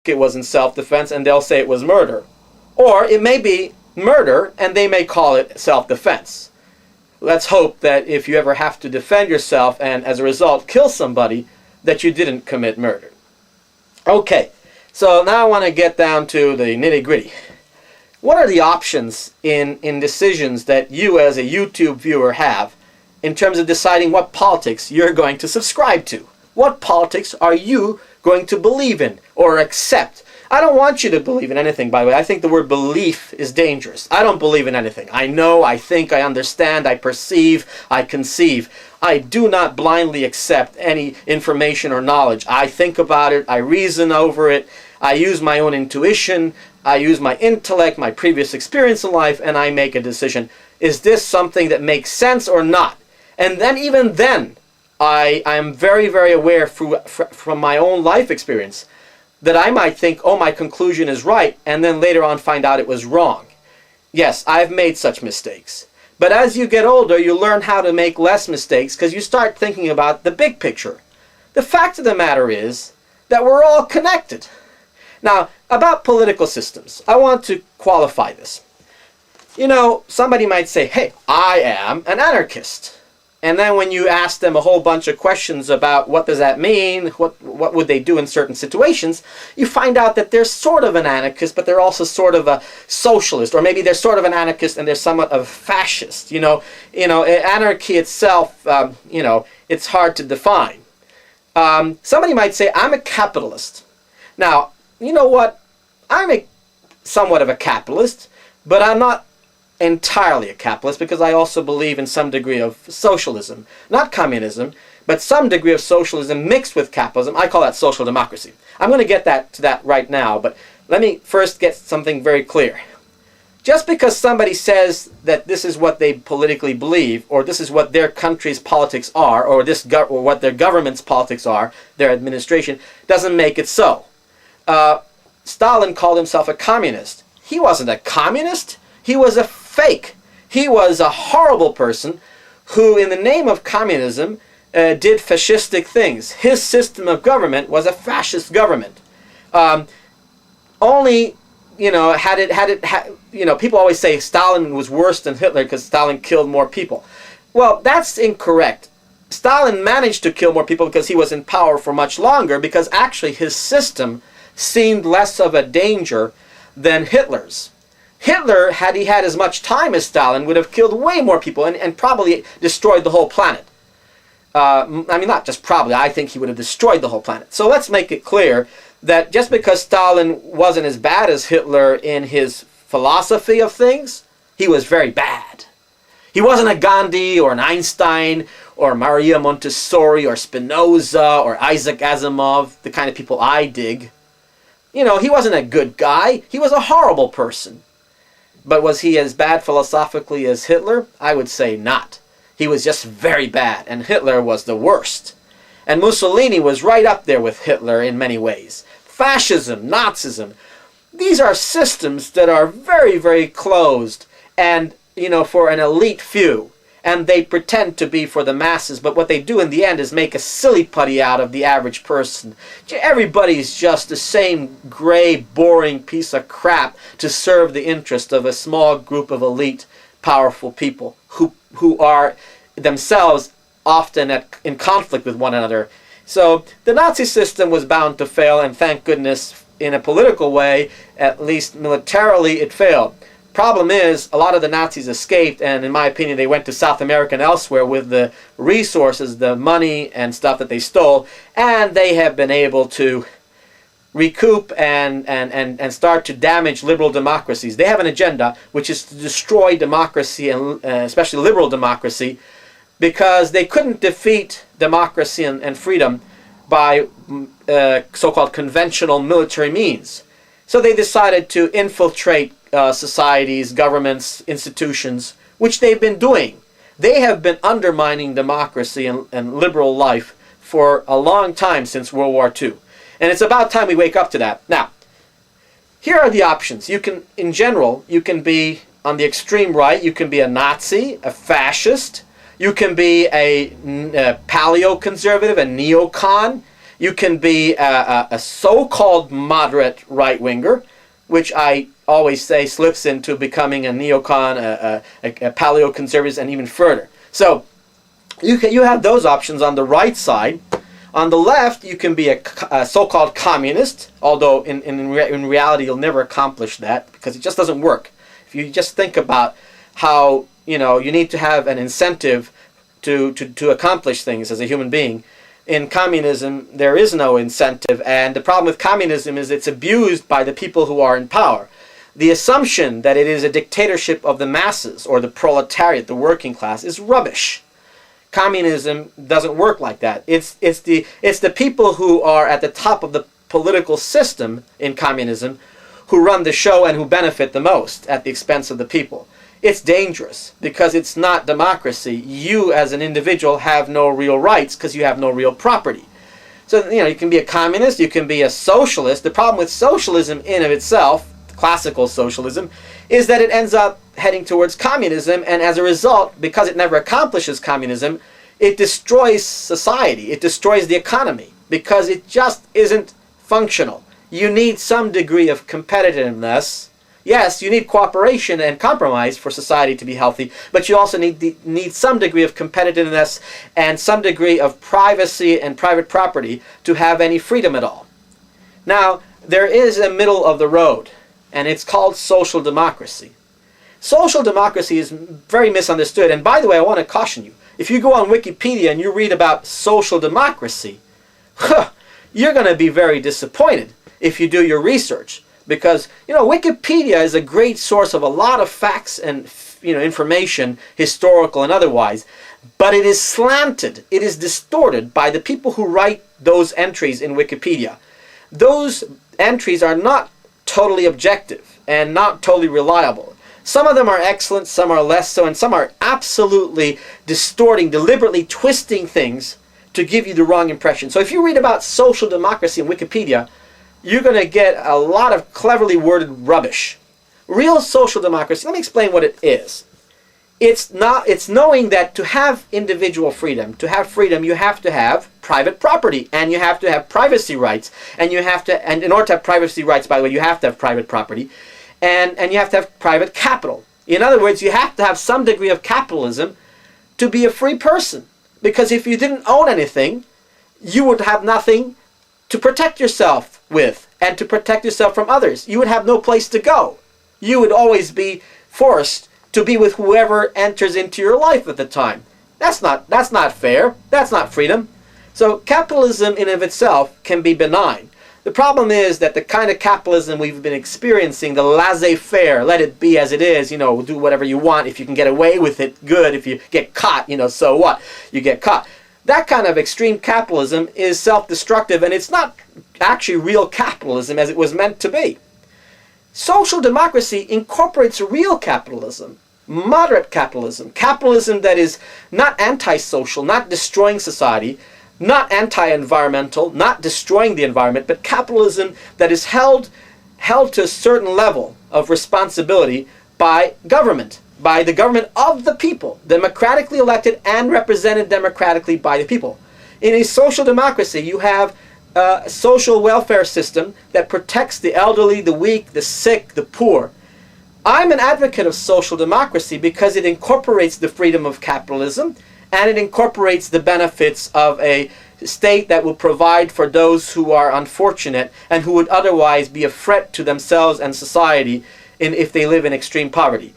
it was in self-defense and they'll say it was murder. Or it may be murder and they may call it self-defense. Let's hope that if you ever have to defend yourself and as a result kill somebody, that you didn't commit murder. Okay, so now I want to get down to the nitty-gritty. What are the options in decisions that you as a YouTube viewer have in terms of deciding what politics you're going to subscribe to? What politics are you going to believe in or accept? I don't want you to believe in anything, by the way. I think the word belief is dangerous. I don't believe in anything. I know, I think, I understand, I perceive, I conceive. I do not blindly accept any information or knowledge. I think about it, I reason over it, I use my own intuition, I use my intellect, my previous experience in life, and I make a decision. Is this something that makes sense or not? And then, even then, I am very, very aware from my own life experience that I might think, oh, my conclusion is right, and then later on find out it was wrong. Yes, I've made such mistakes. But as you get older, you learn how to make less mistakes because you start thinking about the big picture. The fact of the matter is that we're all connected. Now, about political systems, I want to qualify this. You know, somebody might say, hey, I am an anarchist. And then when you ask them a whole bunch of questions about what does that mean, what would they do in certain situations, you find out that they're sort of an anarchist, but they're also sort of a socialist, or maybe they're sort of an anarchist and they're somewhat of a fascist. You know, anarchy itself, it's hard to define. Somebody might say, I'm a capitalist. Now, you know what? I'm somewhat of a capitalist, but I'm not entirely a capitalist because I also believe in some degree of socialism. Not communism, but some degree of socialism mixed with capitalism. I call that social democracy. I'm going to get to that right now, but let me first get something very clear. Just because somebody says that this is what they politically believe, or this is what their country's politics are, or what their government's politics are, their administration, doesn't make it so. Stalin called himself a communist. He wasn't a communist. He was a fake. He was a horrible person who, in the name of communism, did fascistic things. His system of government was a fascist government. People always say Stalin was worse than Hitler because Stalin killed more people. Well, that's incorrect. Stalin managed to kill more people because he was in power for much longer, because actually his system seemed less of a danger than Hitler's. Hitler, had he had as much time as Stalin, would have killed way more people and probably destroyed the whole planet. Not just probably, I think he would have destroyed the whole planet. So let's make it clear that just because Stalin wasn't as bad as Hitler in his philosophy of things, he was very bad. He wasn't a Gandhi or an Einstein or Maria Montessori or Spinoza or Isaac Asimov, the kind of people I dig. He wasn't a good guy. He was a horrible person. But was he as bad philosophically as Hitler? I would say not. He was just very bad, and Hitler was the worst. And Mussolini was right up there with Hitler in many ways. Fascism, Nazism, these are systems that are very, very closed and, for an elite few. And they pretend to be for the masses, but what they do in the end is make a silly putty out of the average person. Everybody's just the same gray, boring piece of crap to serve the interest of a small group of elite, powerful people who are themselves often in conflict with one another. So the Nazi system was bound to fail, and thank goodness in a political way, at least militarily, it failed. Problem is, a lot of the Nazis escaped, and in my opinion, they went to South America and elsewhere with the resources, the money and stuff that they stole, and they have been able to recoup and start to damage liberal democracies. They have an agenda, which is to destroy democracy, and especially liberal democracy, because they couldn't defeat democracy and freedom by so-called conventional military means. So they decided to infiltrate societies, governments, institutions, which they've been doing. They have been undermining democracy and liberal life for a long time since World War II. And it's about time we wake up to that. Now, here are the options. In general, you can be on the extreme right. You can be a Nazi, a fascist. You can be a paleoconservative, a neocon. You can be a so-called moderate right-winger, which I always say slips into becoming a neocon, a paleoconservative, and even further. So you have those options on the right side. On the left, you can be a so-called communist, although in reality you'll never accomplish that because it just doesn't work. If you just think about how you need to have an incentive to accomplish things as a human being. In communism, there is no incentive, and the problem with communism is it's abused by the people who are in power. The assumption that it is a dictatorship of the masses or the proletariat, the working class, is rubbish. Communism doesn't work like that. It's the people who are at the top of the political system in communism who run the show and who benefit the most at the expense of the people. It's dangerous because it's not democracy. You as an individual have no real rights because you have no real property. So you can be a communist, you can be a socialist. The problem with socialism in of itself, classical socialism, is that it ends up heading towards communism, and as a result, because it never accomplishes communism, it destroys society, it destroys the economy, because it just isn't functional. You need some degree of competitiveness. Yes, you need cooperation and compromise for society to be healthy, but you also need some degree of competitiveness and some degree of privacy and private property to have any freedom at all. Now, there is a middle of the road, and it's called social democracy. Social democracy is very misunderstood, and by the way, I want to caution you. If you go on Wikipedia and you read about social democracy, you're going to be very disappointed if you do your research. Because Wikipedia is a great source of a lot of facts and information, historical and otherwise, but it is slanted, it is distorted by the people who write those entries in Wikipedia. Those entries are not totally objective and not totally reliable. Some of them are excellent, some are less so, and some are absolutely distorting, deliberately twisting things to give you the wrong impression. So if you read about social democracy in Wikipedia, you're going to get a lot of cleverly worded rubbish. Real social democracy, let me explain what it is. It's knowing that to have individual freedom, to have freedom, you have to have private property, and you have to have privacy rights, and in order to have privacy rights, by the way, you have to have private property, and you have to have private capital. In other words, you have to have some degree of capitalism to be a free person. Because if you didn't own anything, you would have nothing to protect yourself with and to protect yourself from others. You would have no place to go. You would always be forced to be with whoever enters into your life at the time. That's not fair. That's not freedom. So capitalism in of itself can be benign. The problem is that the kind of capitalism we've been experiencing, the laissez-faire, let it be as it is, do whatever you want. If you can get away with it, good. If you get caught, so what? You get caught. That kind of extreme capitalism is self-destructive, and it's not actually real capitalism as it was meant to be. Social democracy incorporates real capitalism, moderate capitalism, capitalism that is not anti-social, not destroying society, not anti-environmental, not destroying the environment, but capitalism that is held to a certain level of responsibility by government. By the government of the people, democratically elected and represented democratically by the people. In a social democracy, you have a social welfare system that protects the elderly, the weak, the sick, the poor. I'm an advocate of social democracy because it incorporates the freedom of capitalism and it incorporates the benefits of a state that will provide for those who are unfortunate and who would otherwise be a threat to themselves and society if they live in extreme poverty.